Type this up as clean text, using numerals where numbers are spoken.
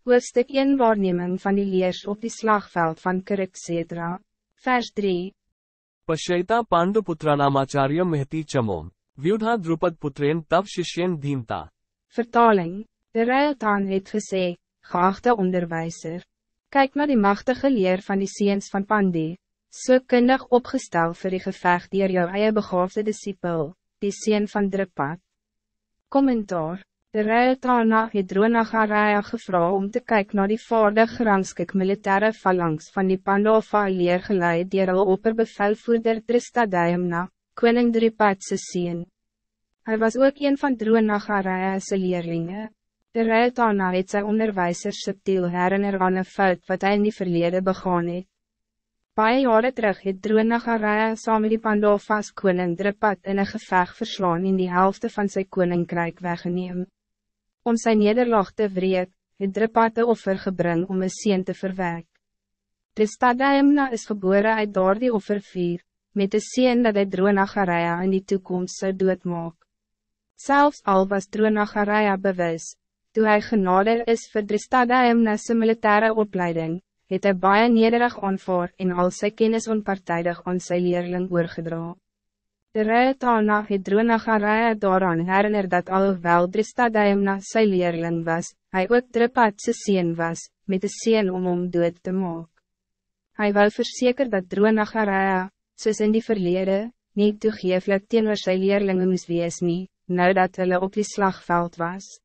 Hoofstuk 1 Waarneming van die leers op die slagveld van Kuruksetra. Vers 3. Pasheta Panduputranaamacharya Mehti Chamon. Vyudha Drupad Putren Tav Shishyen Dhinta. Vertaling. De Ruiltaan het gesê, geachte onderwijzer. Kijk naar die machtige leer van die seuns van Pandi, so kundig opgestel vir die geveg deur jou eie begaafde discipel, die seun van Drupad. Commentaar. De Ruiltana het Dronacharya gevra om te kijken naar die vaardig gerangskik militaire phalanx van die Pandava leer geleid deur hul opperbevelvoerder Dristadayumna, koning Drupadse seun. Hij was ook een van Dronacharya's leerlinge. De Ruiltana het sy onderwijzer subtiel herinner aan 'n fout wat hy in die verlede begaan het. Baie jare terug het Dronacharya saam met die Pandava's koning Drupad in 'n geveg verslaan en die helfte van sy koninkryk weggeneem. Om zijn nederlaag te wreek, het Drupad 'n offer gebring om 'n seun te verwek. Dristadayumna is geboren uit daardie offervuur, met 'n seun dat hy Dronacharya in die toekomst zou doodmaak. Zelfs al was Dronacharya bewus, toe hy genade is vir Dristadayumna's militaire opleiding, het hy baie nederig aanvaar en al sy kennis onpartijdig aan sy leerling oorgedra. De Ruiltana het Dronacharya daaraan herinner dat alhoewel Dristadayumna sy leerling was, hy ook Drupadse seun was, met 'n seun om hom dood te maak. Hy wou verseker dat Dronacharya, soos in die verlede, nie toegeeflik teenoor sy leerlinge moes wees nie, nou dat hulle op die slagveld was.